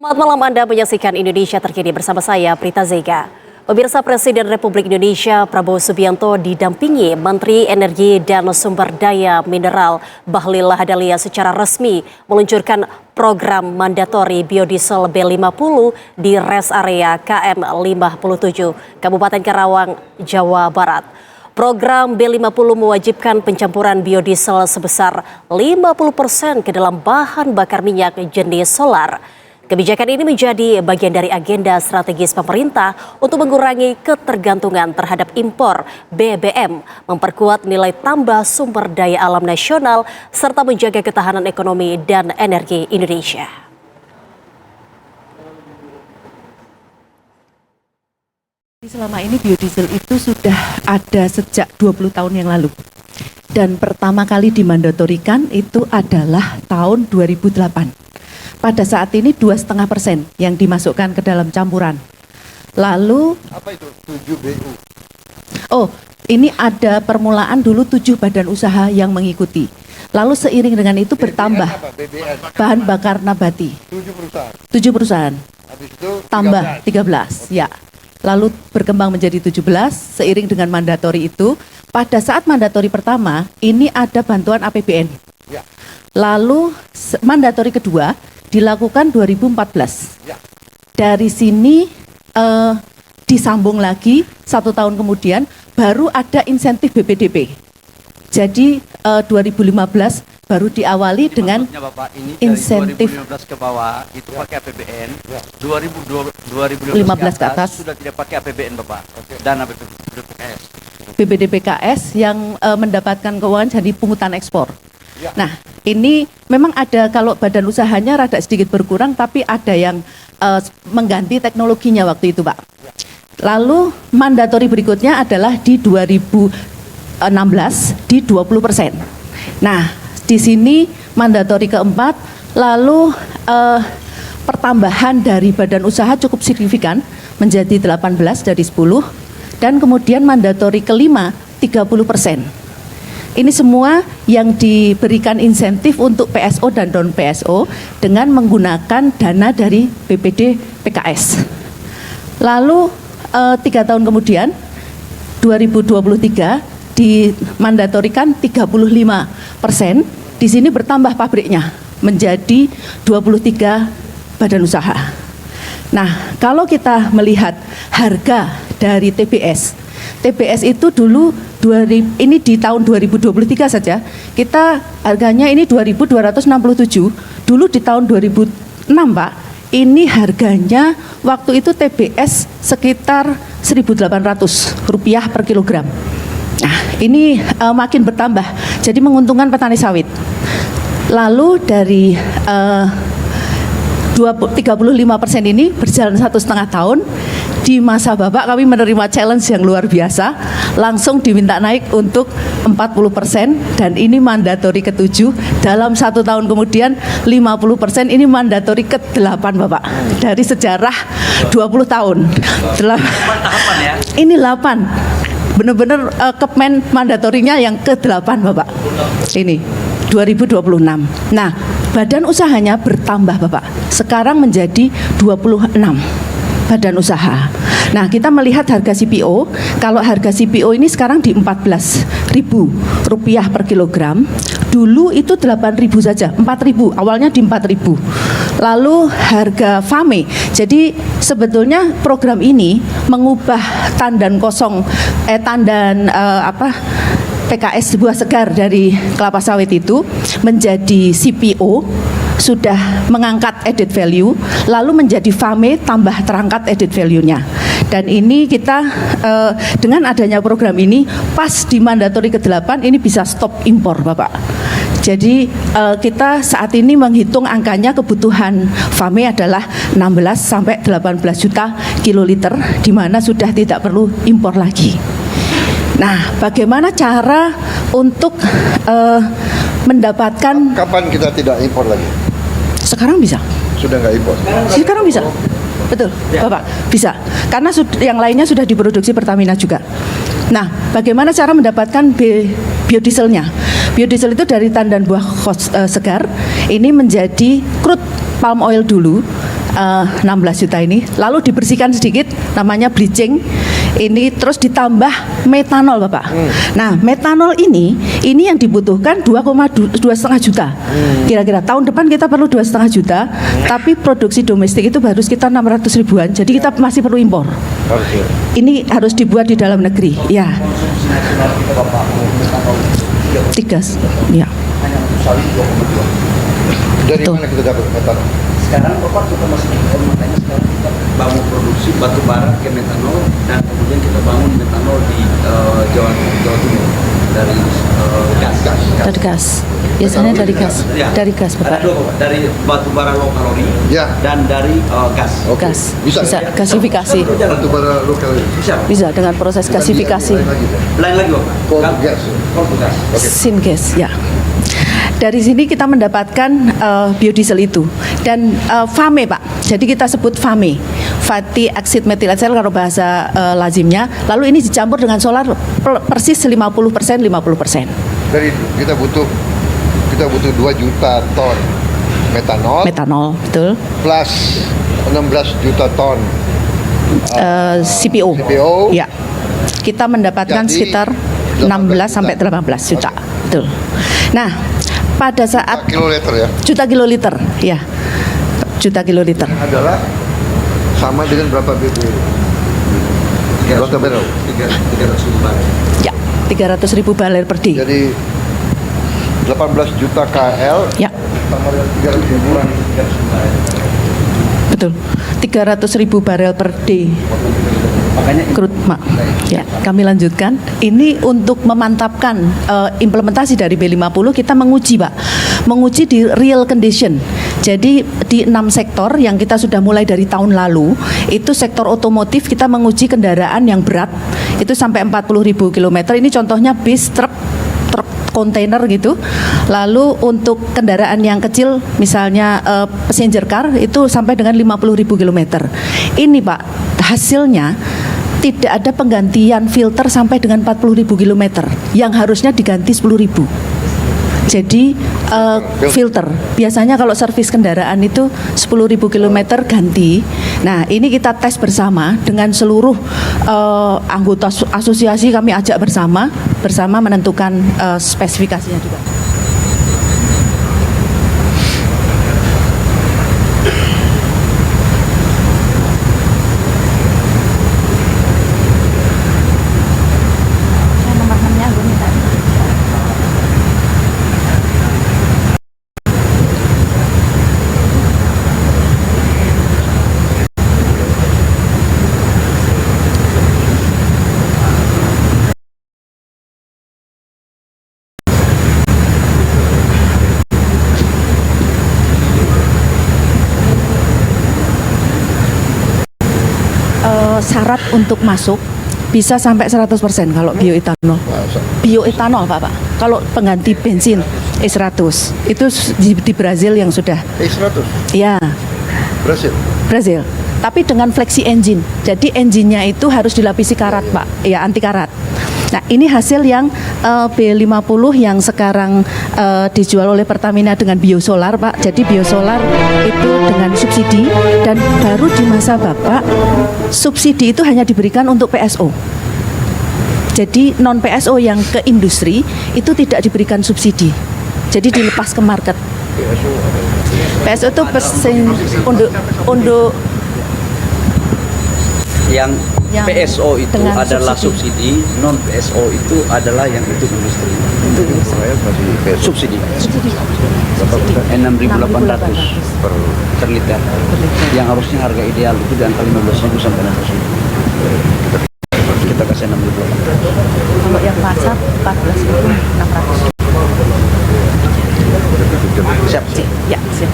Selamat malam, Anda menyaksikan Indonesia Terkini bersama saya, Prita Zega. Pemirsa, Presiden Republik Indonesia Prabowo Subianto didampingi Menteri Energi dan Sumber Daya Mineral Bahlil Lahadalia secara resmi meluncurkan program mandatori biodiesel B50 di res area KM 57, Kabupaten Karawang, Jawa Barat. Program B50 mewajibkan pencampuran biodiesel sebesar 50% ke dalam bahan bakar minyak jenis solar. Kebijakan ini menjadi bagian dari agenda strategis pemerintah untuk mengurangi ketergantungan terhadap impor BBM, memperkuat nilai tambah sumber daya alam nasional, serta menjaga ketahanan ekonomi dan energi Indonesia. Selama ini biodiesel itu sudah ada sejak 20 tahun yang lalu. Dan pertama kali dimandatorikan itu adalah tahun 2008. Pada saat ini 2,5% yang dimasukkan ke dalam campuran. Lalu apa itu 7 BU? Oh, ini ada permulaan dulu 7 badan usaha yang mengikuti. Lalu seiring dengan itu bertambah bahan bakar nabati. 7 perusahaan. Habis itu tambah 13, ya. Lalu berkembang menjadi 17 seiring dengan mandatori itu. Pada saat mandatori pertama, ini ada bantuan APBN. Ya. Lalu mandatori kedua dilakukan 2014. Ya. Dari sini disambung lagi 1 tahun kemudian baru ada insentif BPDP. Jadi 2015 baru diawali dengan Bapak, ini insentif. dari 2015 ke bawah itu pakai APBN, Ya. 2015 ke atas sudah tidak pakai APBN Bapak, dana BPKS. BPDPKS yang mendapatkan keuangan dari pungutan ekspor. Ya. Nah, ini memang ada, kalau badan usahanya rada sedikit berkurang, tapi ada yang mengganti teknologinya waktu itu, Pak. Lalu mandatori berikutnya adalah di 2016 di 20%. Nah, di sini mandatori keempat, lalu pertambahan dari badan usaha cukup signifikan menjadi 18 dari 10, dan kemudian mandatori kelima 30%. Ini semua yang diberikan insentif untuk PSO dan non PSO dengan menggunakan dana dari BPD PKS. Lalu 3 tahun kemudian 2023 dimandatorikan 35%. Di sini bertambah pabriknya menjadi 23 badan usaha. Nah, kalau kita melihat harga dari TBS itu dulu ini di tahun 2023 saja, kita harganya ini 2.267. Dulu di tahun 2006, Pak, ini harganya waktu itu TBS sekitar Rp1.800 per kilogram. Nah, ini makin bertambah, jadi menguntungkan petani sawit. Lalu dari 35% ini berjalan 1,5 tahun. Di masa Bapak kami menerima challenge yang luar biasa, langsung diminta naik untuk 40%, dan ini mandatori ke-7. Dalam 1 tahun kemudian 50%, ini mandatori ke-8 Bapak. Dari sejarah 20 tahun. Tahapan ya? Ini 8. Benar-benar Kepmen mandatorinya yang ke-8 Bapak. Ini 2026. Nah, badan usahanya bertambah Bapak. Sekarang menjadi 26 badan usaha. Nah, kita melihat harga CPO. Kalau harga CPO ini sekarang di Rp14.000 per kilogram. Dulu itu 8.000 saja, 4.000. Awalnya di 4.000. Lalu harga FAME. Jadi sebetulnya program ini mengubah tandan PKS buah segar dari kelapa sawit itu menjadi CPO, sudah mengangkat added value, lalu menjadi FAME tambah terangkat added value-nya. Dan ini kita dengan adanya program ini pas di mandatori ke-8 ini bisa stop impor Bapak. Jadi kita saat ini menghitung angkanya, kebutuhan FAME adalah 16 sampai 18 juta kiloliter, di mana sudah tidak perlu impor lagi. Nah, bagaimana cara untuk mendapatkan... Kapan kita tidak impor lagi? Sekarang bisa. Sudah nggak impor? Sekarang bisa. Betul, Bapak, bisa. Karena yang lainnya sudah diproduksi Pertamina juga. Nah, bagaimana cara mendapatkan biodieselnya? Biodiesel itu dari tandan buah segar, ini menjadi crude palm oil dulu, 16 juta ini, lalu dibersihkan sedikit, namanya bleaching. Ini terus ditambah metanol, Bapak. Nah, metanol ini yang dibutuhkan 2,5 juta. Kira-kira tahun depan kita perlu 2,5 juta, tapi produksi domestik itu baru sekitar 600 ribuan. Jadi kita masih perlu impor. Ini harus dibuat di dalam negeri, ya. Tigas, ya. Dari Betul. mana kita dapat metanol? Sekarang Bapak kita masih makanya sekarang kita bangun produksi batu bara ke metanol dan kemudian kita bangun metanol di Jawa Timur dari gas. Dari gas. Biasanya dari gas. Ya. Dari gas, Ada Bapak. dua, Bapak. Dari batu bara low kalori Ya. dan dari gas. Oke. Gas. Bisa. Gasifikasi. Batu bara lokal. Bisa. Bisa dengan proses gasifikasi. Lain lagi, Bapak. Cold gas. Cold gas. Oke. Syngas, ya. Dari sini kita mendapatkan biodiesel itu dan FAME, Pak. Jadi kita sebut FAME, fatty acid methyl ester kalau bahasa lazimnya. Lalu ini dicampur dengan solar persis 50%. Dari kita butuh 2 juta ton metanol Metanol, betul. plus 16 juta ton CPO. CPO. Ya. Kita mendapatkan Jadi, sekitar 18 16 sampai 18 juta. Betul. Nah, pada saat kiloliter ya. juta kiloliter, ya. Juta kiloliter. Adalah sama dengan berapa BBM? Berapa barrel? 300 ribu barel. Ya, 300.000 barel per day. Jadi 18 juta KL Ya, sama dengan 300 ribu. betul. 300.000 barel per day. Makanya Crude, Mak. Ya, kami lanjutkan. Ini untuk memantapkan implementasi dari B50 kita menguji, Pak. Menguji di real condition. Jadi di 6 sektor yang kita sudah mulai dari tahun lalu, itu sektor otomotif kita menguji kendaraan yang berat itu sampai 40.000 km. Ini contohnya bis, truk kontainer gitu. Lalu untuk kendaraan yang kecil misalnya passenger car itu sampai dengan 50.000 km. Ini, Pak, hasilnya tidak ada penggantian filter sampai dengan 40.000 km yang harusnya diganti 10.000. Jadi filter biasanya kalau servis kendaraan itu 10.000 km ganti. Nah, ini kita tes bersama dengan seluruh anggota asosiasi, kami ajak bersama menentukan spesifikasinya juga. Syarat untuk masuk bisa sampai 100% kalau bioetanol. Bioetanol, Pak. Kalau pengganti bensin E100 itu di Brazil yang sudah. E100 Ya, Brasil. tapi dengan flexi engine. Jadi engine-nya itu harus dilapisi karat, Pak. Ya, anti karat. Nah, ini hasil yang B50 yang sekarang dijual oleh Pertamina dengan biosolar, Pak. Jadi biosolar itu dengan subsidi dan baru di masa Bapak subsidi itu hanya diberikan untuk PSO. Jadi non PSO yang ke industri itu tidak diberikan subsidi. Jadi dilepas ke market. PSO itu untuk yang Yang PSO itu dengan adalah subsidi, non PSO itu adalah yang untuk industri. Subsidi. 6.800 per liter. Yang harusnya harga ideal itu di angka 15.000 sampai 16.000. Kita kasih 6.800. Kalau yang pasar 14.600. Siap. Ya, siap.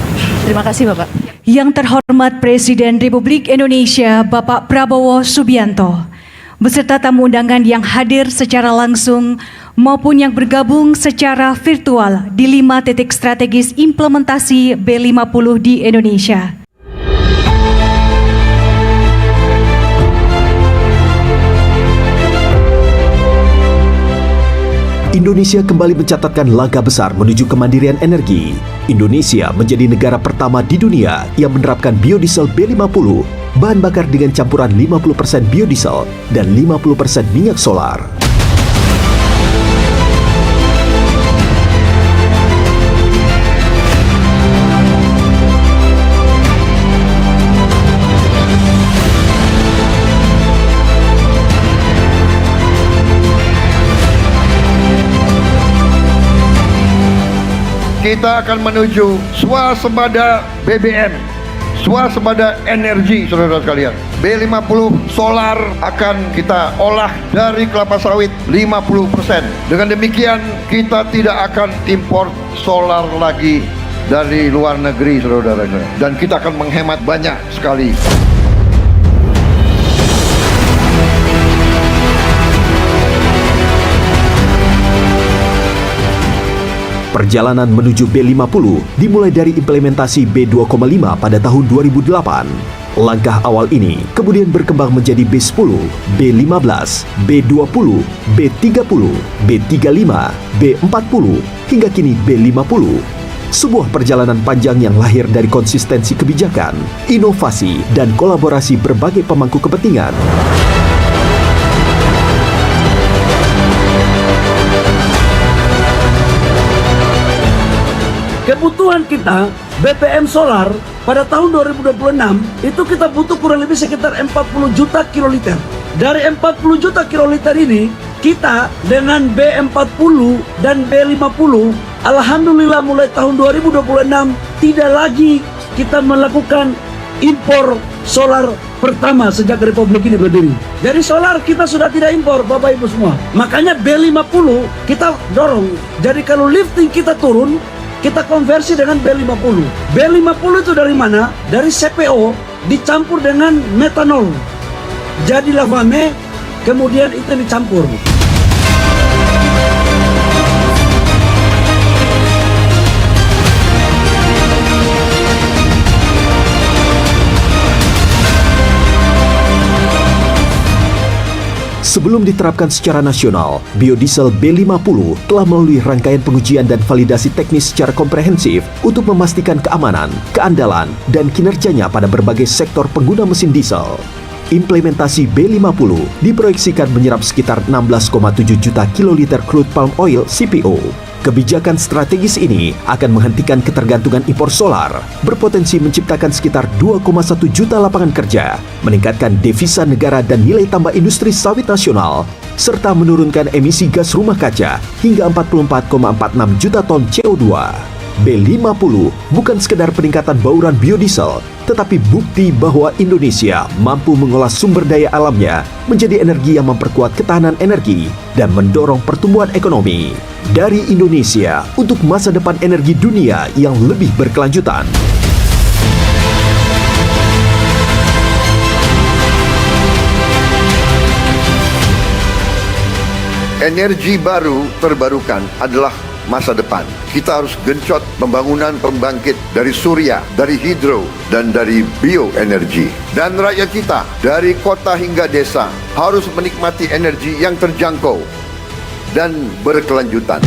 Terima kasih, Bapak. Yang terhormat Presiden Republik Indonesia Bapak Prabowo Subianto beserta tamu undangan yang hadir secara langsung maupun yang bergabung secara virtual di 5 titik strategis implementasi B50 di Indonesia. Indonesia Indonesia kembali mencatatkan langkah besar menuju kemandirian energi. Indonesia menjadi negara pertama di dunia yang menerapkan biodiesel B50, bahan bakar dengan campuran 50% biodiesel dan 50% minyak solar. Kita akan menuju swasembada BBM, swasembada energi, saudara sekalian. B50 solar akan kita olah dari kelapa sawit 50%. Dengan demikian kita tidak akan impor solar lagi dari luar negeri, saudara. Dan kita akan menghemat banyak sekali. Perjalanan menuju B50 dimulai dari implementasi B2,5 pada tahun 2008. Langkah awal ini kemudian berkembang menjadi B10, B15, B20, B30, B35, B40, hingga kini B50. Sebuah perjalanan panjang yang lahir dari konsistensi kebijakan, inovasi, dan kolaborasi berbagai pemangku kepentingan. Kebutuhan kita BBM solar pada tahun 2026 itu kita butuh kurang lebih sekitar 40 juta kiloliter. Dari 40 juta kiloliter ini kita dengan B40 dan B50 alhamdulillah mulai tahun 2026 tidak lagi kita melakukan impor solar pertama sejak Republik ini berdiri. Dari solar kita sudah tidak impor, Bapak Ibu semua. Makanya B50 kita dorong. Jadi kalau lifting kita turun, kita konversi dengan B50. B50 itu dari mana? Dari CPO dicampur dengan metanol. Jadilah fame, kemudian itu dicampur. Sebelum diterapkan secara nasional, biodiesel B50 telah melalui rangkaian pengujian dan validasi teknis secara komprehensif untuk memastikan keamanan, keandalan, dan kinerjanya pada berbagai sektor pengguna mesin diesel. Implementasi B50 diproyeksikan menyerap sekitar 16,7 juta kiloliter crude palm oil CPO. Kebijakan strategis ini akan menghentikan ketergantungan impor solar, berpotensi menciptakan sekitar 2,1 juta lapangan kerja, meningkatkan devisa negara dan nilai tambah industri sawit nasional, serta menurunkan emisi gas rumah kaca hingga 44,46 juta ton CO2. B50 bukan sekedar peningkatan bauran biodiesel, tetapi bukti bahwa Indonesia mampu mengolah sumber daya alamnya menjadi energi yang memperkuat ketahanan energi dan mendorong pertumbuhan ekonomi. Dari Indonesia untuk masa depan energi dunia yang lebih berkelanjutan. Energi baru terbarukan adalah masa depan. Kita harus genjot pembangunan pembangkit dari surya, dari hidro, dan dari bioenergi. Dan rakyat kita dari kota hingga desa harus menikmati energi yang terjangkau dan berkelanjutan.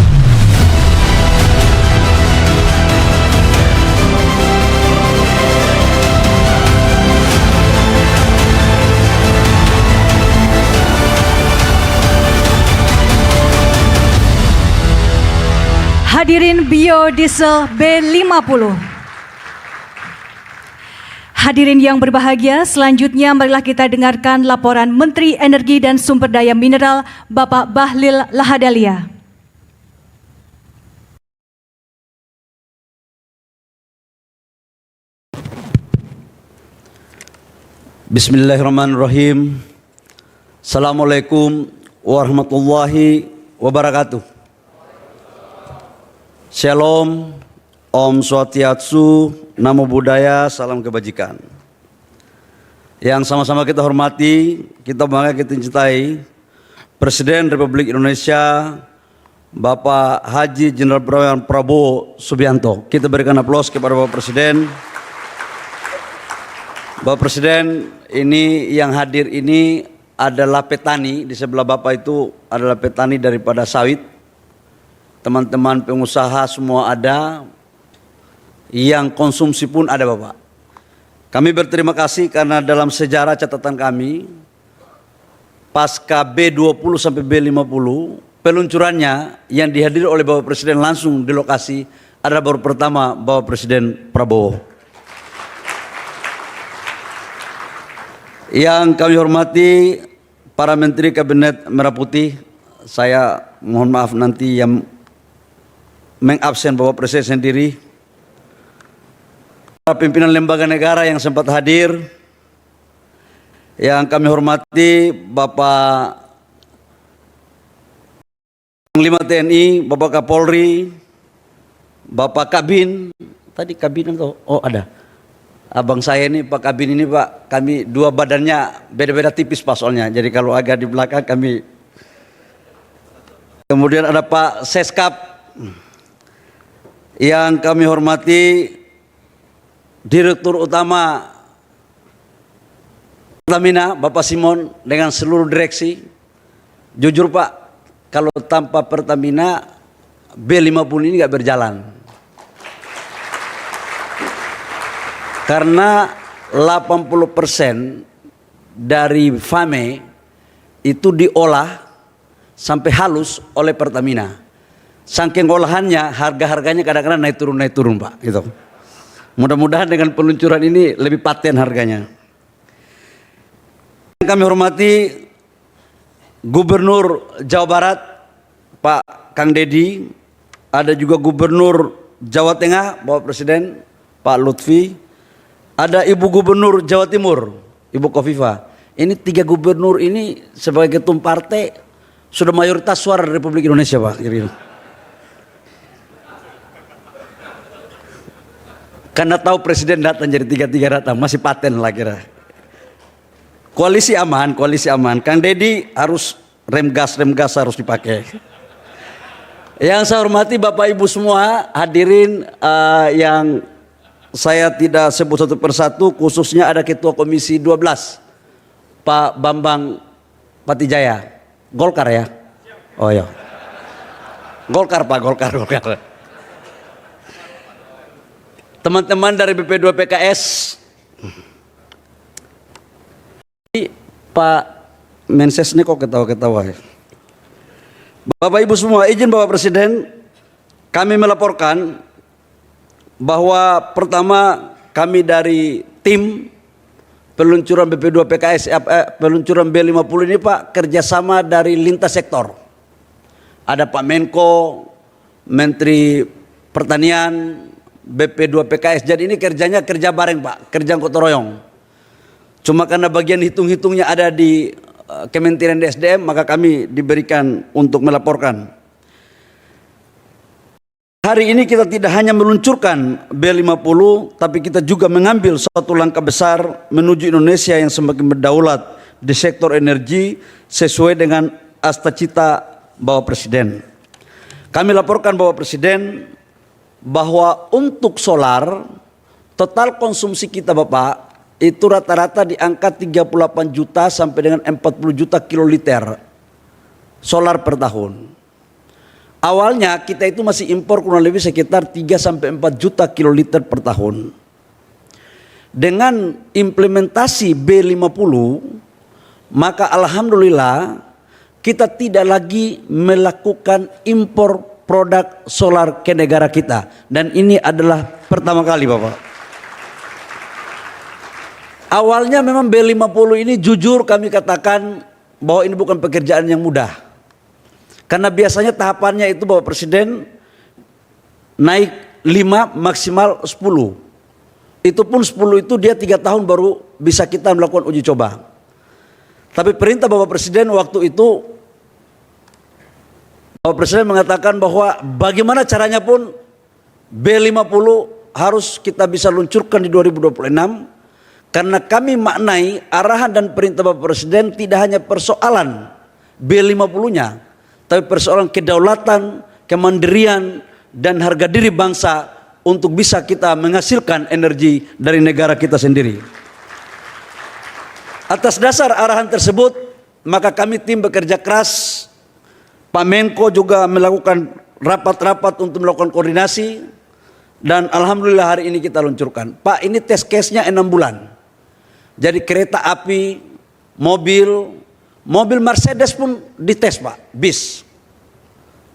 Hadirin biodiesel B50. Hadirin yang berbahagia, selanjutnya marilah kita dengarkan laporan Menteri Energi dan Sumber Daya Mineral Bapak Bahlil Lahadalia. Bismillahirrahmanirrahim. Assalamualaikum warahmatullahi wabarakatuh. Shalom, Om Swastiastu, Namo Buddhaya, salam kebajikan. Yang sama-sama kita hormati, kita bangga, kita cintai Presiden Republik Indonesia Bapak Haji Jenderal Prabowo Subianto. Kita berikan aplaus kepada Bapak Presiden. Bapak Presiden, ini yang hadir ini adalah petani, di sebelah Bapak itu adalah petani daripada sawit. teman-teman pengusaha semua ada, yang konsumsi pun ada Bapak. Kami berterima kasih karena dalam sejarah catatan kami, pasca B20 sampai B50, peluncurannya yang dihadiri oleh Bapak Presiden langsung di lokasi adalah baru pertama Bapak Presiden Prabowo. Yang kami hormati para Menteri Kabinet Merah Putih, saya mohon maaf nanti yang mengabsen Bapak Presiden sendiri, para pimpinan lembaga negara yang sempat hadir, yang kami hormati Bapak Panglima TNI, Bapak Kapolri, Bapak Kabin, tadi Kabin atau oh ada, abang saya ini Pak Kabin ini Pak, kami dua badannya beda-beda tipis Pak soalnya, jadi kalau agak di belakang kami. Kemudian ada Pak Seskap, yang kami hormati Direktur Utama Pertamina Bapak Simon dengan seluruh direksi. Jujur Pak, kalau tanpa Pertamina B50 ini nggak berjalan. Karena 80% dari FAME itu diolah sampai halus oleh Pertamina. Saking olahannya, harga-harganya kadang-kadang naik turun Pak. Gitu. Mudah-mudahan dengan peluncuran ini lebih paten harganya. Kami hormati Gubernur Jawa Barat Pak Kang Dedi, ada juga Gubernur Jawa Tengah Bapak Presiden Pak Lutfi, ada Ibu Gubernur Jawa Timur Ibu Kofifa. Ini 3 gubernur ini sebagai ketum partai sudah mayoritas suara Republik Indonesia Pak. Karena tahu presiden datang jadi 3-3 datang, masih paten lah kira. Koalisi aman. Kang Dedi harus rem gas harus dipakai. Yang saya hormati Bapak Ibu semua hadirin, yang saya tidak sebut satu persatu, khususnya ada Ketua Komisi 12 Pak Bambang Patijaya, Golkar ya? Oh ya, Golkar Pak, Golkar. Teman-teman dari BP2 PKS, Pak Menses ini kok ketawa-ketawa ya. Bapak Ibu semua, izin Bapak Presiden, kami melaporkan bahwa pertama kami dari tim peluncuran BP2 PKS, peluncuran B50 ini Pak, kerjasama dari lintas sektor. Ada Pak Menko, Menteri Pertanian, BP2 PKS, jadi ini kerjanya kerja bareng Pak, kerja gotong royong. Cuma karena bagian hitung-hitungnya ada di Kementerian SDM, maka kami diberikan untuk melaporkan. Hari ini kita tidak hanya meluncurkan B50, tapi kita juga mengambil suatu langkah besar menuju Indonesia yang semakin berdaulat di sektor energi sesuai dengan cita-cita Bapak Presiden. Kami laporkan Bapak Presiden bahwa untuk solar total konsumsi kita Bapak itu rata-rata di angka 38 juta sampai dengan 40 juta kiloliter solar per tahun. Awalnya kita itu masih impor kurang lebih sekitar 3 sampai 4 juta kiloliter per tahun. Dengan implementasi B50 maka alhamdulillah kita tidak lagi melakukan impor produk solar ke negara kita, dan ini adalah pertama kali Bapak. Awalnya memang B50 ini jujur kami katakan bahwa ini bukan pekerjaan yang mudah, karena biasanya tahapannya itu Bapak Presiden naik 5 maksimal 10, itu pun 10 itu dia 3 tahun baru bisa kita melakukan uji coba. Tapi perintah Bapak Presiden waktu itu, Bapak Presiden mengatakan bahwa bagaimana caranya pun B50 harus kita bisa luncurkan di 2026, karena kami maknai arahan dan perintah Bapak Presiden tidak hanya persoalan B50-nya, tapi persoalan kedaulatan, kemandirian, dan harga diri bangsa untuk bisa kita menghasilkan energi dari negara kita sendiri. Atas dasar arahan tersebut, maka kami tim bekerja keras. Pak Menko juga melakukan rapat-rapat untuk melakukan koordinasi, dan alhamdulillah hari ini kita luncurkan. Pak, ini tes case-nya 6 bulan. Jadi kereta api, mobil Mercedes pun dites Pak, bis.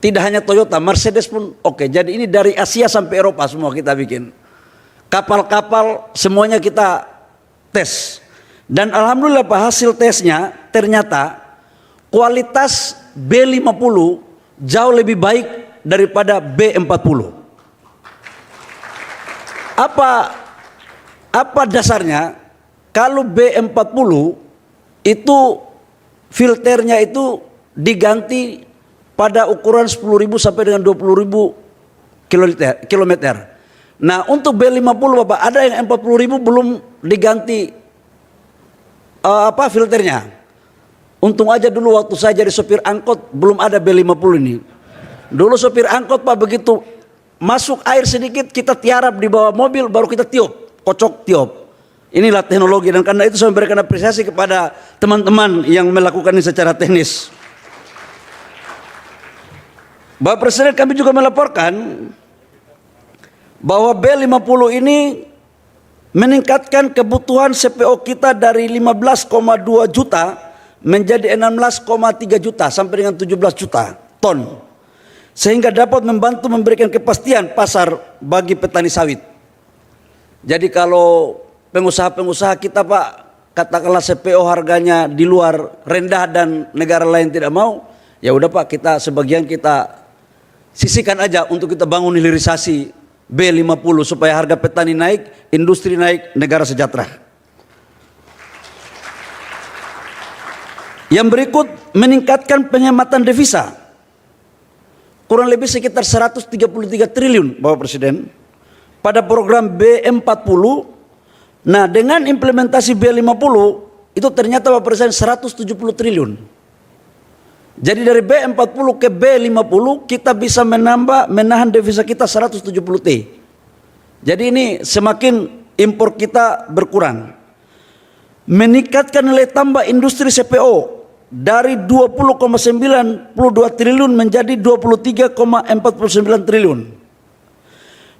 Tidak hanya Toyota, Mercedes pun oke. Jadi ini dari Asia sampai Eropa semua kita bikin. Kapal-kapal semuanya kita tes. Dan alhamdulillah Pak, hasil tesnya ternyata kualitas B50 jauh lebih baik daripada B40. Apa dasarnya? Kalau B40 itu filternya itu diganti pada ukuran 10.000 sampai dengan 20.000 kilometer. Nah, untuk B50 Bapak, ada yang 40.000 belum diganti filternya. Untung aja dulu waktu saya jadi sopir angkot belum ada B50 ini. Dulu sopir angkot Pak, begitu masuk air sedikit kita tiarap di bawah mobil baru kita tiup, kocok tiup. Inilah teknologi, dan karena itu saya memberikan apresiasi kepada teman-teman yang melakukan ini secara teknis. Bapak Presiden, kami juga melaporkan bahwa B50 ini meningkatkan kebutuhan CPO kita dari 15,2 juta menjadi 16,3 juta sampai dengan 17 juta ton. Sehingga dapat membantu memberikan kepastian pasar bagi petani sawit. Jadi kalau pengusaha-pengusaha kita Pak, katakanlah CPO harganya di luar rendah dan negara lain tidak mau, ya udah Pak, kita sebagian kita sisihkan aja untuk kita bangun hilirisasi B50 supaya harga petani naik, industri naik, negara sejahtera. Yang berikut, meningkatkan penghematan devisa. Kurang lebih sekitar 133 triliun Bapak Presiden pada program B40. Nah, dengan implementasi B50 itu ternyata Bapak Presiden 170 triliun. Jadi dari B40 ke B50 kita bisa menahan devisa kita 170 T. Jadi ini semakin impor kita berkurang. Meningkatkan nilai tambah industri CPO dari 20,92 triliun menjadi 23,49 triliun.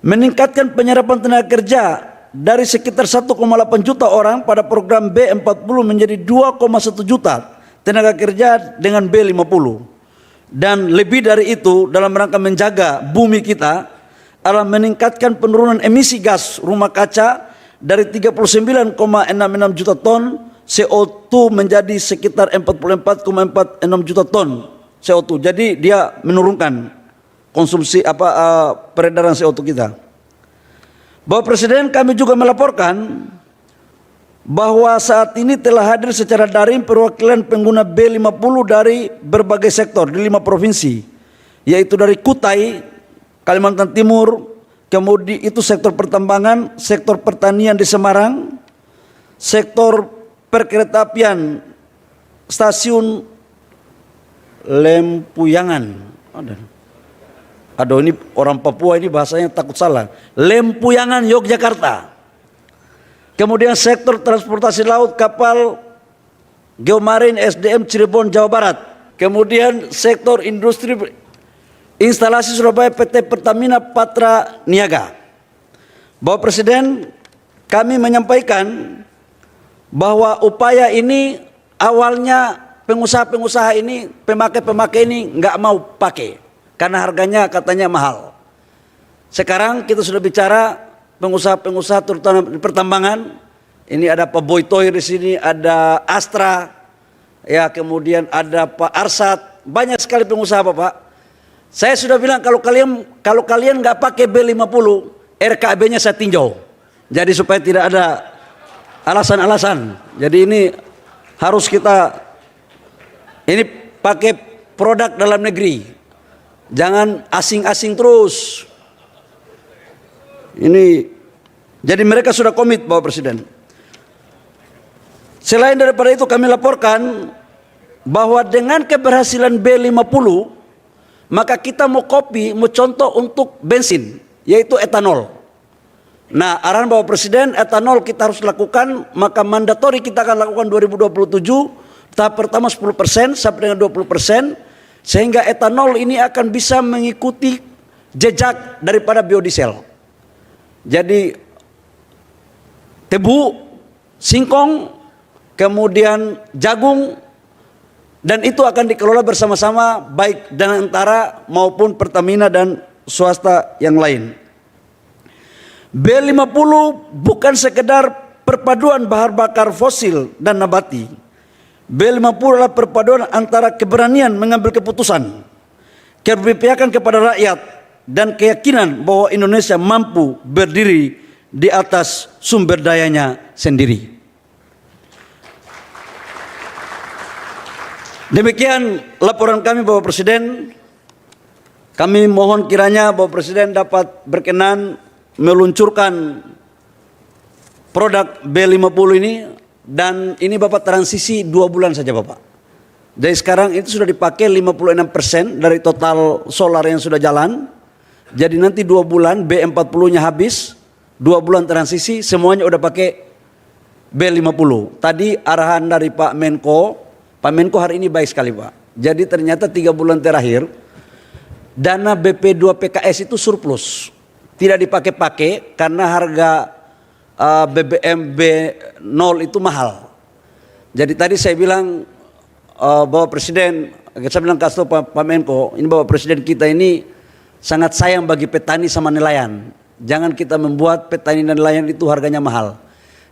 Meningkatkan penyerapan tenaga kerja dari sekitar 1,8 juta orang pada program B40 menjadi 2,1 juta tenaga kerja dengan B50. Dan lebih dari itu, dalam rangka menjaga bumi kita adalah meningkatkan penurunan emisi gas rumah kaca dari 39,66 juta ton CO2 menjadi sekitar 44,46 juta ton CO2. Jadi dia menurunkan konsumsi peredaran CO2 kita. Bapak Presiden, kami juga melaporkan bahwa saat ini telah hadir secara daring perwakilan pengguna B50 dari berbagai sektor di 5 provinsi, yaitu dari Kutai, Kalimantan Timur, kemudian itu sektor pertambangan, sektor pertanian di Semarang, sektor perkeretaapian, stasiun Lempuyangan. Aduh, ini orang Papua ini bahasanya takut salah. Lempuyangan Yogyakarta. Kemudian sektor transportasi laut, kapal, geomarin, SDM Cirebon, Jawa Barat. Kemudian sektor industri instalasi Surabaya, PT Pertamina Patra Niaga. Bapak Presiden, kami menyampaikan bahwa upaya ini awalnya pengusaha-pengusaha ini, pemakai-pemakai ini nggak mau pakai karena harganya katanya mahal. Sekarang kita sudah bicara pengusaha-pengusaha terutama di pertambangan. Ini ada Pak Boytoy di sini, ada Astra, ya, kemudian ada Pak Arsat, banyak sekali pengusaha Bapak. Saya sudah bilang kalau kalian nggak pakai B50, RKB-nya saya tinjau. Jadi supaya tidak ada alasan-alasan. Jadi ini harus kita ini pakai produk dalam negeri. Jangan asing-asing terus. Ini jadi mereka sudah komit Bapak Presiden. Selain daripada itu kami laporkan bahwa dengan keberhasilan B50 maka kita mau contoh untuk bensin, yaitu etanol. Nah, arahan Bapak Presiden, etanol kita harus lakukan, maka mandatori kita akan lakukan 2027, tahap pertama 10% sampai dengan 20%. Sehingga etanol ini akan bisa mengikuti jejak daripada biodiesel. Jadi tebu, singkong, kemudian jagung, dan itu akan dikelola bersama-sama baik Danantara maupun Pertamina dan swasta yang lain. B50 bukan sekedar perpaduan bahan bakar fosil dan nabati. B50 adalah perpaduan antara keberanian mengambil keputusan, keberpihakan kepada rakyat, dan keyakinan bahwa Indonesia mampu berdiri di atas sumber dayanya sendiri. Demikian laporan kami Bapak Presiden. Kami mohon kiranya Bapak Presiden dapat berkenan meluncurkan produk B50 ini, dan ini Bapak transisi 2 bulan saja Bapak. Dari sekarang itu sudah dipakai 56% dari total solar yang sudah jalan. Jadi nanti 2 bulan B40-nya habis, 2 bulan transisi semuanya udah pakai B50. Tadi arahan dari Pak Menko hari ini baik sekali Pak. Jadi ternyata 3 bulan terakhir dana BP2 PKS itu surplus. Tidak dipakai-pakai karena harga BBM B0 itu mahal. Jadi tadi saya bilang Bapak Presiden, saya bilang kasih Pak Menko, ini Bapak Presiden kita ini sangat sayang bagi petani sama nelayan. Jangan kita membuat petani dan nelayan itu harganya mahal.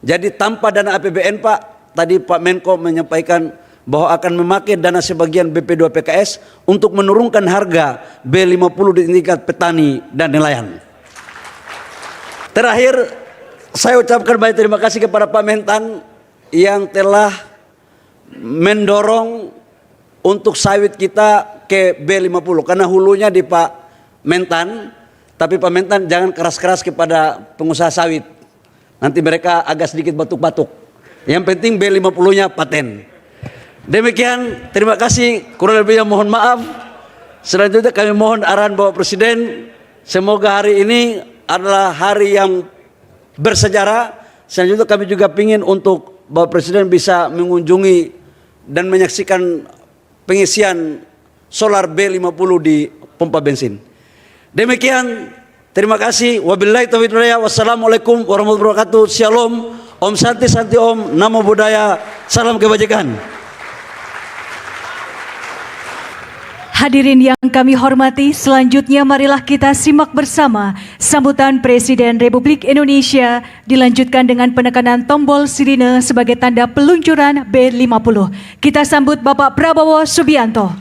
Jadi tanpa dana APBN Pak, tadi Pak Menko menyampaikan bahwa akan memakai dana sebagian BP2 PKS untuk menurunkan harga B50 di tingkat petani dan nelayan. Terakhir, saya ucapkan banyak terima kasih kepada Pak Mentan yang telah mendorong untuk sawit kita ke B50 karena hulunya di Pak Mentan, tapi Pak Mentan jangan keras-keras kepada pengusaha sawit. Nanti mereka agak sedikit batuk-batuk. Yang penting B50-nya paten. Demikian, terima kasih. Kurang lebihnya mohon maaf. Selanjutnya kami mohon arahan Bapak Presiden. Semoga hari ini adalah hari yang bersejarah. Selanjutnya kami juga ingin untuk Bapak Presiden bisa mengunjungi dan menyaksikan pengisian solar B50 di pompa bensin. Demikian, terima kasih. Wabillahi taufiq wal hidayah. Wassalamualaikum warahmatullahi wabarakatuh. Shalom. Om Santi Santi Om. Namo Buddhaya. Salam kebajikan. Hadirin yang kami hormati, selanjutnya marilah kita simak bersama sambutan Presiden Republik Indonesia dilanjutkan dengan penekanan tombol sirine sebagai tanda peluncuran B50. Kita sambut Bapak Prabowo Subianto.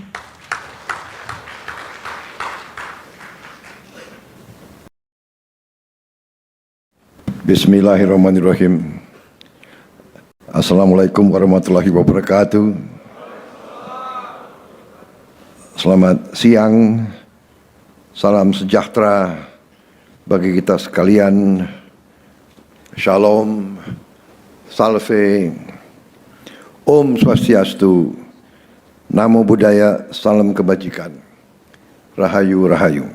Bismillahirrahmanirrahim. Assalamualaikum warahmatullahi wabarakatuh. Selamat siang, salam sejahtera bagi kita sekalian. Shalom, salve, Om Swastiastu, Namo Buddhaya, salam kebajikan, Rahayu Rahayu.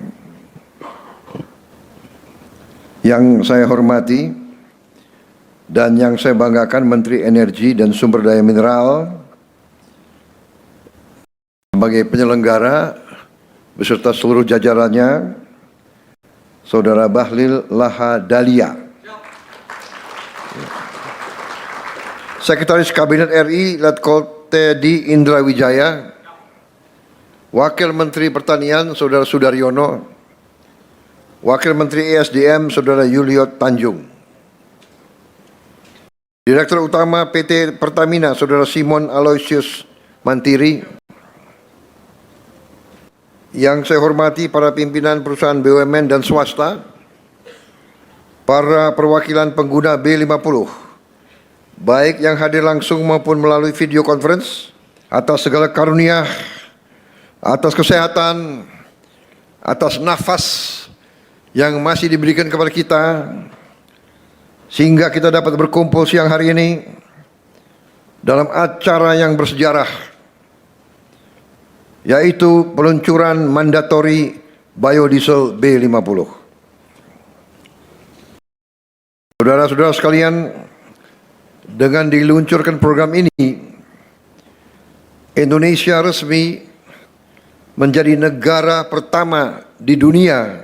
Yang saya hormati dan yang saya banggakan Menteri Energi dan Sumber Daya Mineral sebagai penyelenggara beserta seluruh jajarannya, Saudara Bahlil Lahadalia, Sekretaris Kabinet RI Letkol Teddy Indra Wijaya, Wakil Menteri Pertanian Saudara Sudaryono, Wakil Menteri ESDM Saudara Yulio Tanjung, Direktur Utama PT Pertamina Saudara Simon Aloysius Mantiri, yang saya hormati para pimpinan perusahaan BUMN dan swasta, para perwakilan pengguna B50, baik yang hadir langsung maupun melalui video conference, atas segala karunia, atas kesehatan, atas nafas yang masih diberikan kepada kita, sehingga kita dapat berkumpul siang hari ini dalam acara yang bersejarah, yaitu peluncuran mandatori biodiesel B50. Saudara-saudara sekalian, dengan diluncurkan program ini, Indonesia resmi menjadi negara pertama di dunia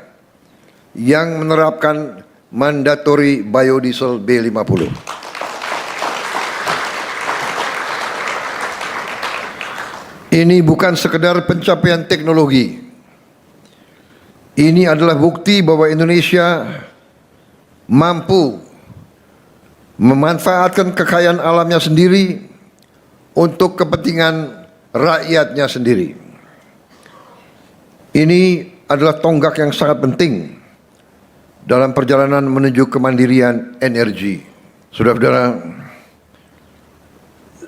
yang menerapkan mandatory biodiesel B50. Ini bukan sekedar pencapaian teknologi. Ini adalah bukti bahwa Indonesia mampu memanfaatkan kekayaan alamnya sendiri untuk kepentingan rakyatnya sendiri. Ini adalah tonggak yang sangat penting dalam perjalanan menuju kemandirian energi. Saudara-saudara,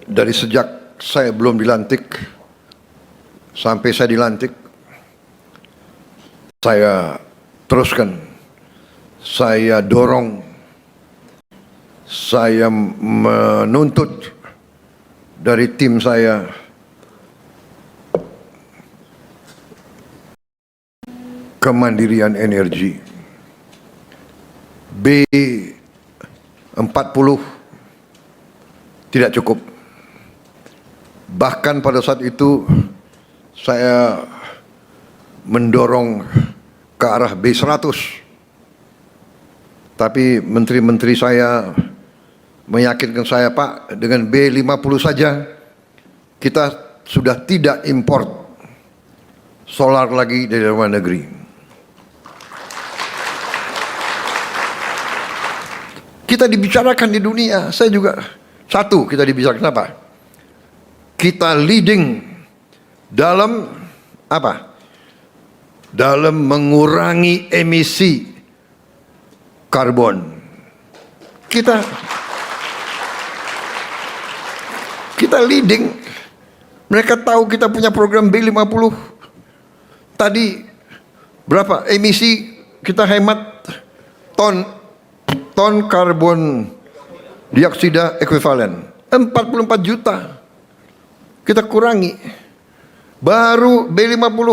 dari sejak saya belum dilantik sampai saya dilantik, saya teruskan, saya dorong, saya menuntut dari tim saya kemandirian energi. B40 tidak cukup. Bahkan pada saat itu saya mendorong ke arah B100. Tapi menteri-menteri saya meyakinkan saya, Pak, dengan B50 saja kita sudah tidak import solar lagi dari luar negeri. Kita dibicarakan di dunia, saya juga satu kita dibicarakan apa? Kita leading dalam apa? Dalam mengurangi emisi karbon. Kita leading. Mereka tahu kita punya program B50. Tadi berapa emisi kita hemat ton karbon dioksida ekuivalen? 44 juta. Kita kurangi. Baru B50.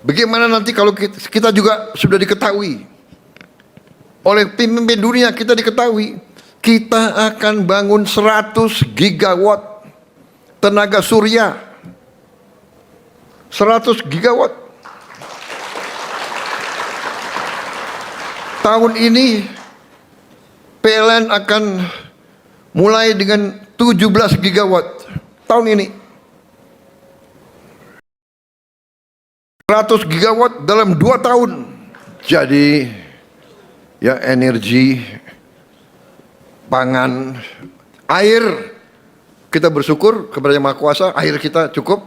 Bagaimana nanti kalau kita juga sudah diketahui oleh pemimpin dunia, kita diketahui kita akan bangun 100 gigawatt tenaga surya. 100 gigawatt. Tahun ini PLN akan mulai dengan 17 gigawatt. Tahun ini 100 gigawatt dalam 2 tahun. Jadi ya, energi, pangan, air, kita bersyukur kepada Yang Maha Kuasa, air kita cukup.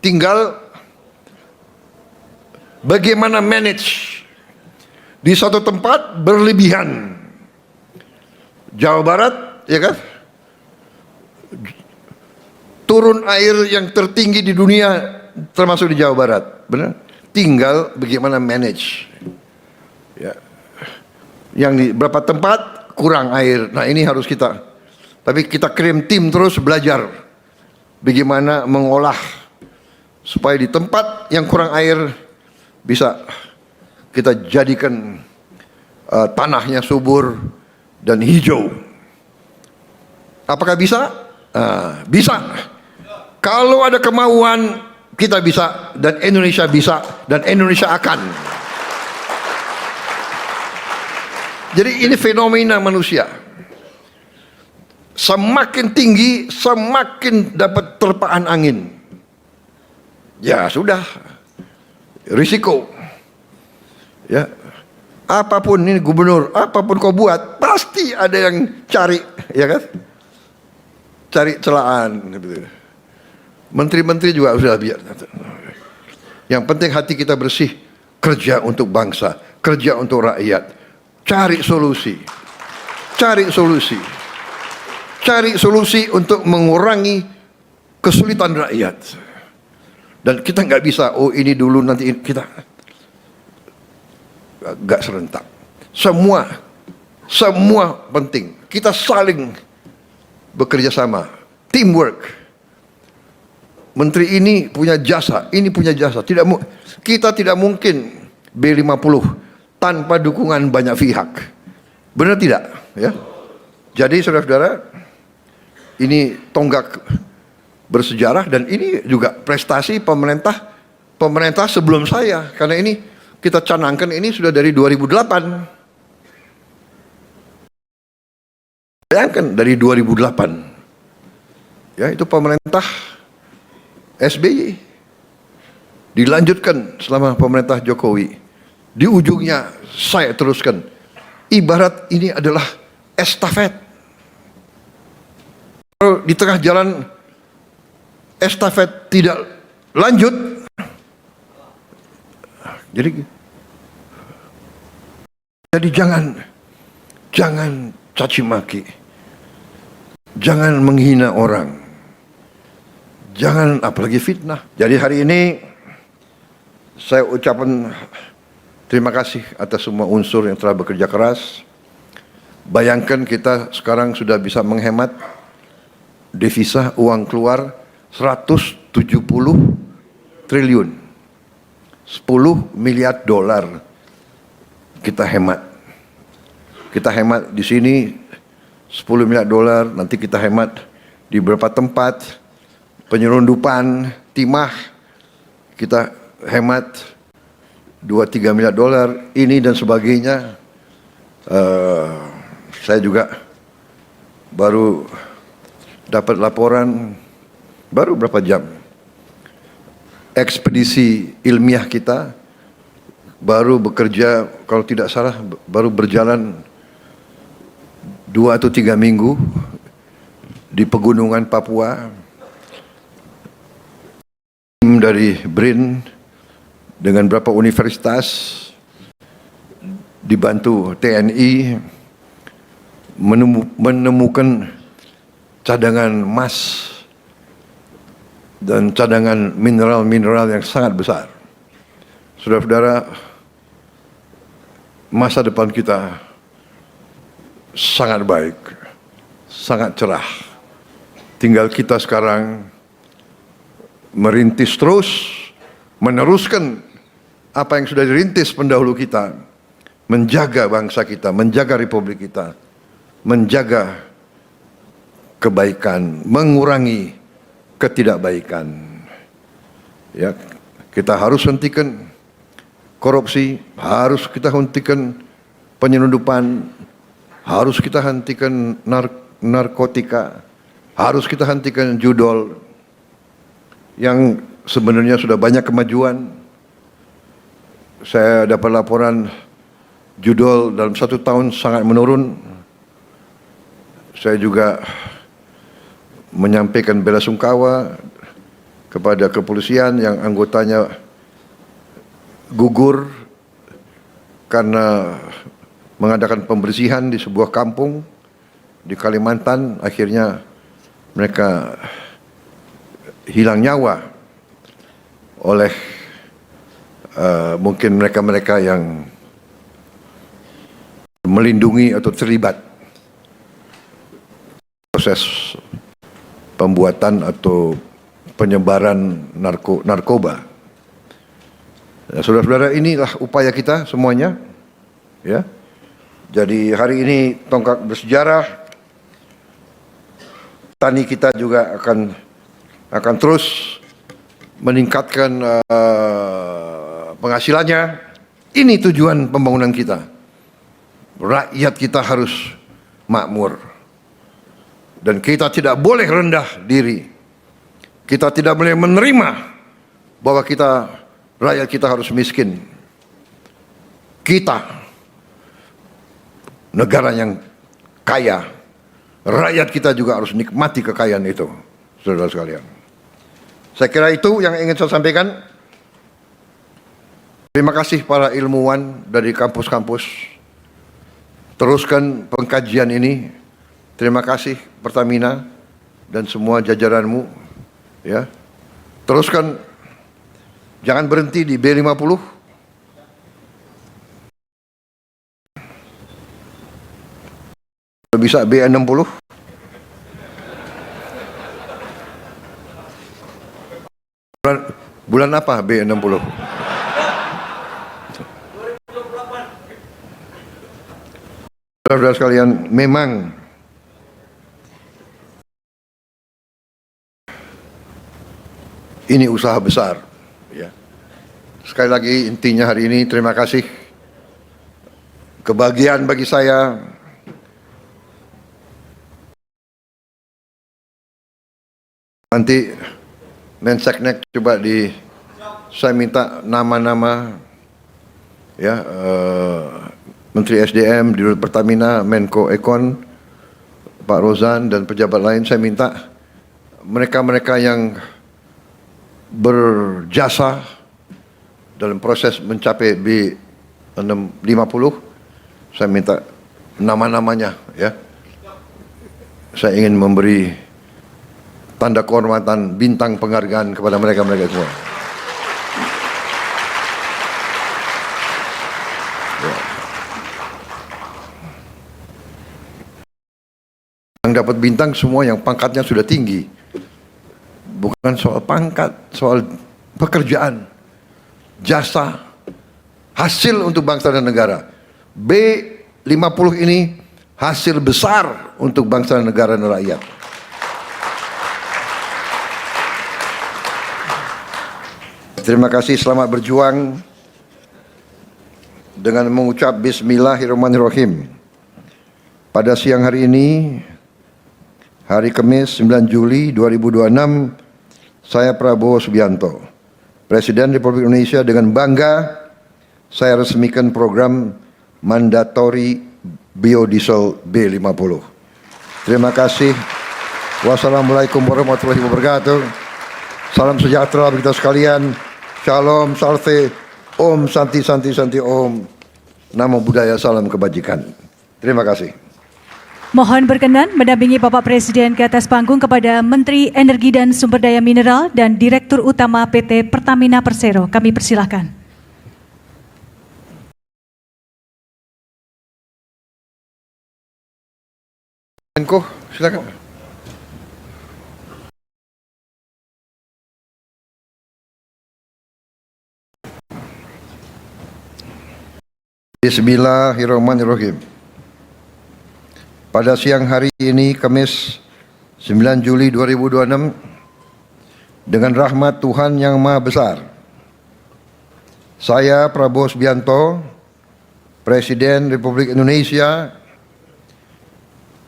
Tinggal bagaimana manage. Di satu tempat berlebihan. Jawa Barat, ya kan? Turun air yang tertinggi di dunia termasuk di Jawa Barat, benar? Tinggal bagaimana manage. Ya. Yang di beberapa tempat kurang air. Nah, ini harus kita. Tapi kita kirim tim terus belajar bagaimana mengolah supaya di tempat yang kurang air bisa kita jadikan tanahnya subur dan hijau. Apakah bisa? Bisa. Kalau ada kemauan, kita bisa, dan Indonesia bisa, dan Indonesia akan. Jadi ini fenomena manusia. Semakin tinggi, semakin dapat terpaan angin. Ya sudah, risiko. Ya, apapun ini gubernur, apapun kau buat, pasti ada yang cari, ya kan? Cari celaan. Menteri-menteri juga sudah biar. Yang penting hati kita bersih, kerja untuk bangsa, kerja untuk rakyat, cari solusi, cari solusi, cari solusi untuk mengurangi kesulitan rakyat. Dan kita nggak bisa, oh ini dulu nanti kita. Gak serentak. Semua penting. Kita saling bekerja sama. Teamwork. Menteri ini punya jasa, ini punya jasa. Kita tidak mungkin B50 tanpa dukungan banyak pihak. Benar tidak? Ya. Jadi saudara-saudara, ini tonggak bersejarah, dan ini juga prestasi pemerintah sebelum saya, karena ini kita canangkan ini sudah dari 2008. Bayangkan dari 2008, ya itu pemerintah SBY, dilanjutkan selama pemerintah Jokowi, di ujungnya saya teruskan. Ibarat ini adalah estafet. Kalau di tengah jalan estafet tidak lanjut, jadi jangan caci maki. Jangan menghina orang. Jangan apalagi fitnah. Jadi hari ini saya ucapkan terima kasih atas semua unsur yang telah bekerja keras. Bayangkan kita sekarang sudah bisa menghemat devisa, uang keluar 170 triliun. 10 miliar dolar kita hemat. Kita hemat di sini 10 miliar dolar, nanti kita hemat di beberapa tempat, penyelundupan, timah, kita hemat 2-3 miliar dolar, ini dan sebagainya. Saya juga baru dapat laporan, baru berapa jam, ekspedisi ilmiah kita baru bekerja, kalau tidak salah baru berjalan 2 atau 3 minggu di pegunungan Papua. Tim dari BRIN dengan beberapa universitas dibantu TNI menemukan cadangan emas dan cadangan mineral-mineral yang sangat besar. Saudara-saudara, masa depan kita sangat baik, sangat cerah. Tinggal kita sekarang merintis terus, meneruskan apa yang sudah dirintis pendahulu kita, menjaga bangsa kita, menjaga republik kita, menjaga kebaikan, mengurangi ketidakbaikan. Ya, kita harus hentikan korupsi, harus kita hentikan penyelundupan, harus kita hentikan narkotika, harus kita hentikan judol yang sebenarnya sudah banyak kemajuan. Saya dapat laporan judol dalam 1 tahun sangat menurun. Saya juga menyampaikan bela sungkawa kepada kepolisian yang anggotanya gugur karena mengadakan pembersihan di sebuah kampung di Kalimantan. Akhirnya mereka hilang nyawa oleh mungkin mereka-mereka yang melindungi atau terlibat proses pembuatan atau penyebaran narkoba. Ya, saudara-saudara, inilah upaya kita semuanya, ya. Jadi hari ini tonggak bersejarah. Tani kita juga akan terus meningkatkan penghasilannya. Ini tujuan pembangunan kita. Rakyat kita harus makmur. Dan kita tidak boleh rendah diri. Kita tidak boleh menerima bahwa rakyat kita harus miskin. Kita negara yang kaya, rakyat kita juga harus nikmati kekayaan itu, saudara sekalian. Saya kira itu yang ingin saya sampaikan. Terima kasih para ilmuwan dari kampus-kampus. Teruskan pengkajian ini. Terima kasih Pertamina dan semua jajaranmu. Ya, teruskan, jangan berhenti di B50. Bisa B60. Bulan apa B60? Saudara-saudara sekalian, memang ini usaha besar. Ya. Sekali lagi intinya hari ini terima kasih. Kebahagiaan bagi saya nanti Menseknek coba saya minta nama-nama ya Menteri SDM, Dirut Pertamina, Menko Ekon, Pak Rozan dan pejabat lain, saya minta mereka-mereka yang berjasa dalam proses mencapai B650, saya minta nama-namanya ya. Saya ingin memberi tanda kehormatan, bintang penghargaan kepada mereka-mereka semua. Ya. Yang dapat bintang semua yang pangkatnya sudah tinggi. Bukan soal pangkat, soal pekerjaan, jasa, hasil untuk bangsa dan negara. B50 ini hasil besar untuk bangsa dan negara dan rakyat. Terima kasih, selamat berjuang. Dengan mengucap Bismillahirrahmanirrahim. Pada siang hari ini, hari Kamis 9 Juli 2026, saya Prabowo Subianto, Presiden Republik Indonesia, dengan bangga saya resmikan program mandatori biodiesel B50. Terima kasih. Wassalamualaikum warahmatullahi wabarakatuh. Salam sejahtera bagi kita sekalian. Shalom, Salte, Om, Santi, Santi, Santi, Om. Namo Buddhaya, salam kebajikan. Terima kasih. Mohon berkenan mendampingi Bapak Presiden ke atas panggung kepada Menteri Energi dan Sumber Daya Mineral dan Direktur Utama PT Pertamina Persero. Kami persilahkan. Menko, silakan. Bismillahirrahmanirrahim. Pada siang hari ini, Kamis 9 Juli 2026, dengan rahmat Tuhan Yang Maha Besar, saya Prabowo Subianto, Presiden Republik Indonesia,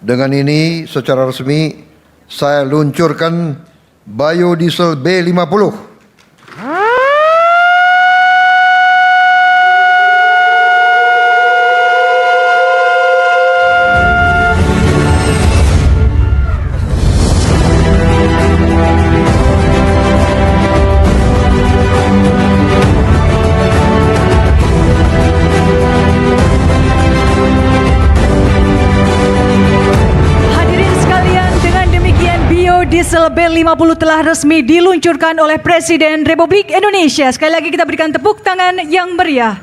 dengan ini secara resmi saya luncurkan biodiesel B50. Biodiesel B50 telah resmi diluncurkan oleh Presiden Republik Indonesia. Sekali lagi kita berikan tepuk tangan yang meriah.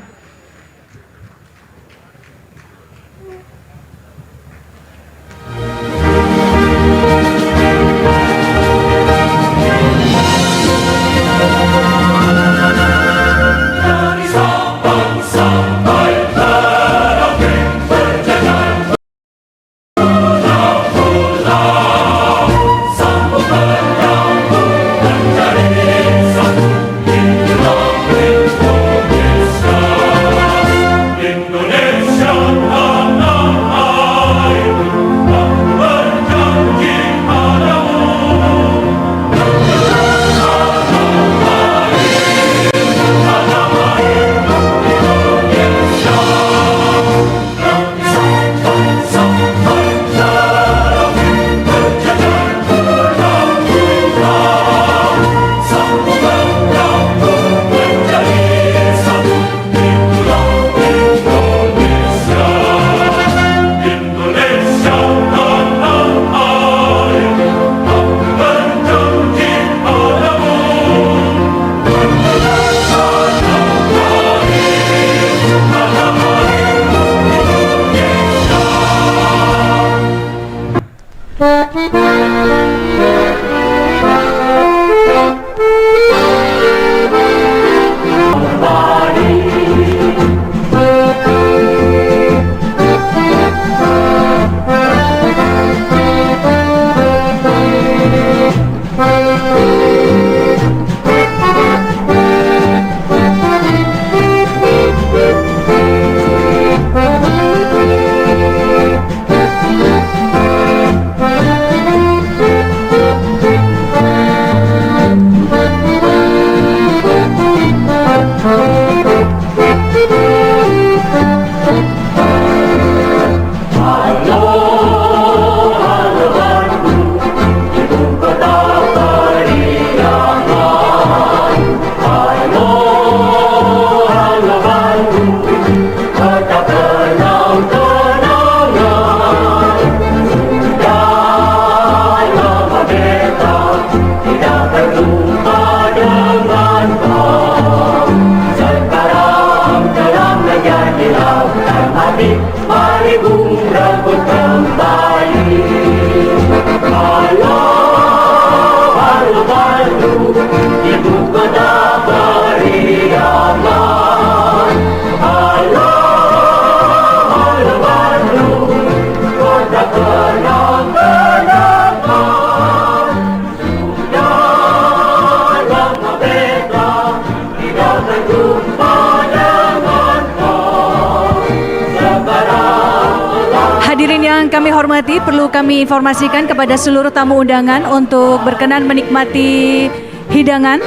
Hadirin yang kami hormati, perlu kami informasikan kepada seluruh tamu undangan untuk berkenan menikmati hidangan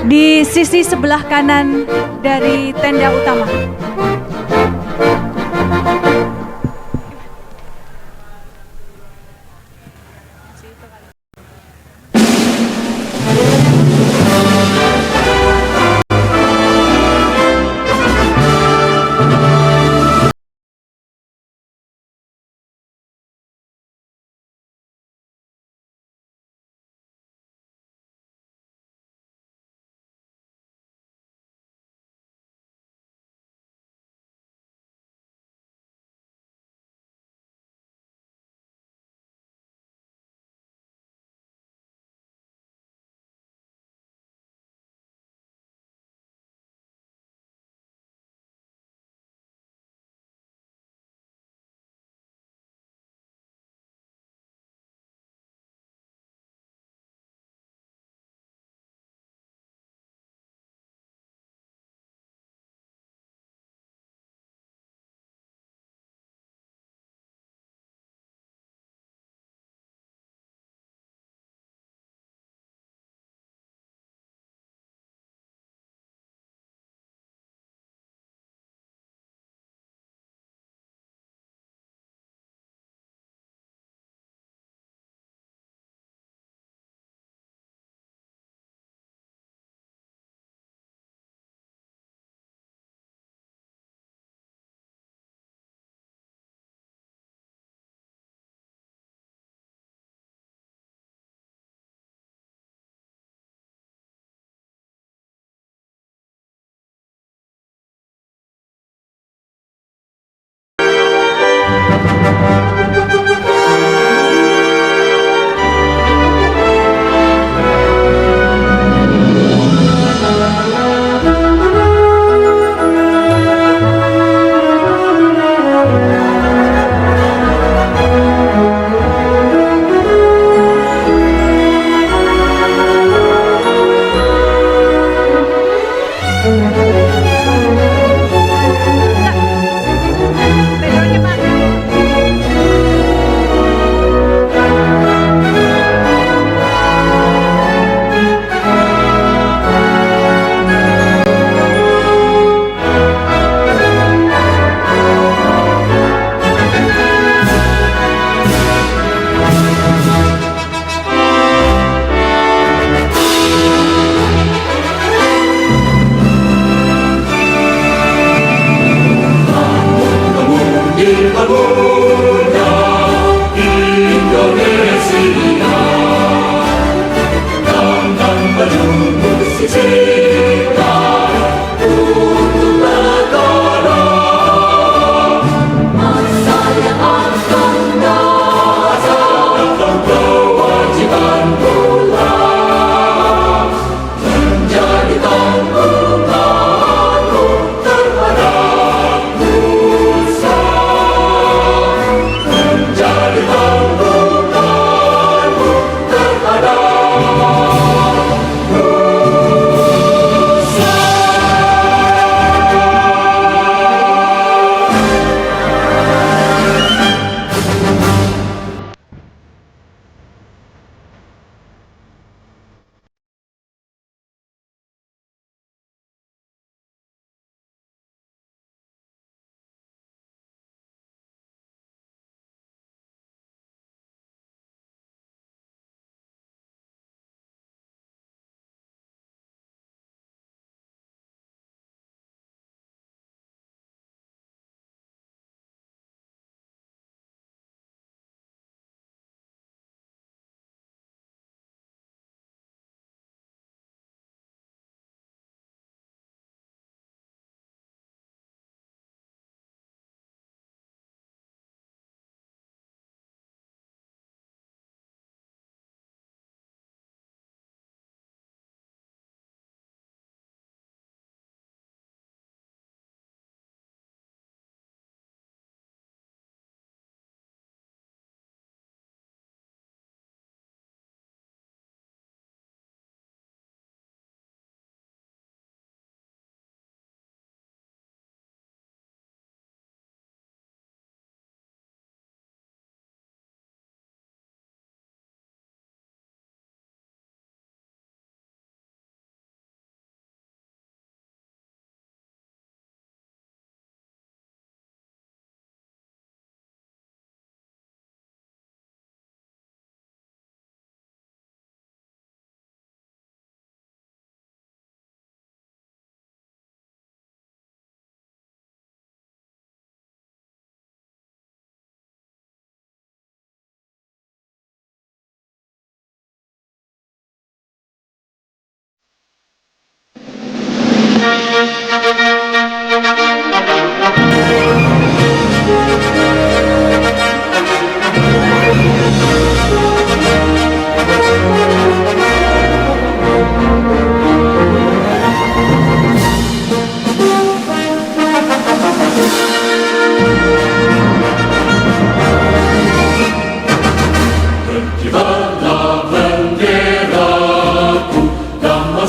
di sisi sebelah kanan dari tenda utama.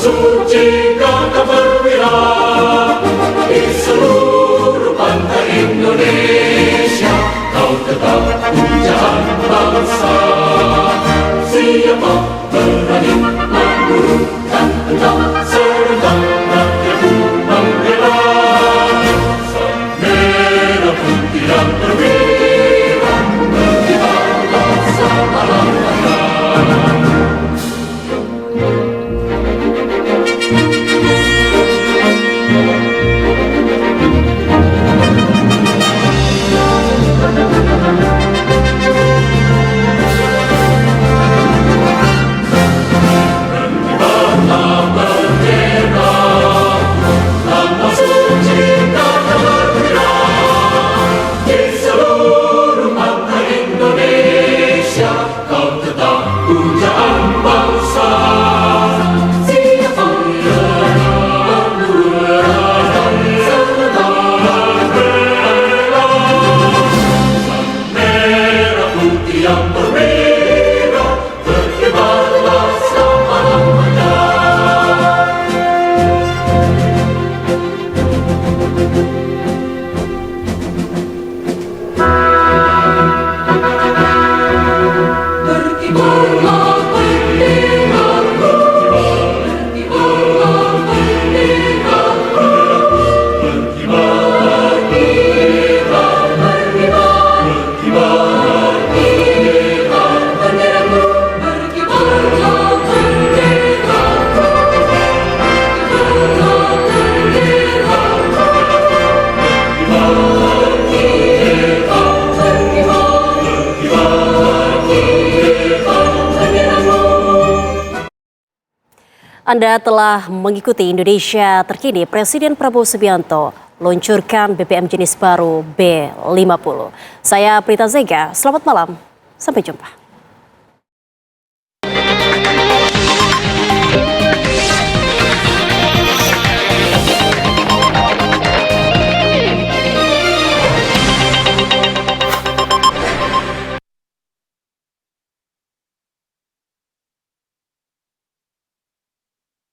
suci kata perwira di seluruh pantai Indonesia. Kau tetap pujaan bangsa. Siapa berani mengurungkan engkau serentak rakyatku membela. Sang merah putih yang perwira berkibarlah selama-lamanya. Anda telah mengikuti Indonesia Terkini. Presiden Prabowo Subianto luncurkan BBM jenis baru B50. Saya Prita Zega, selamat malam, sampai jumpa.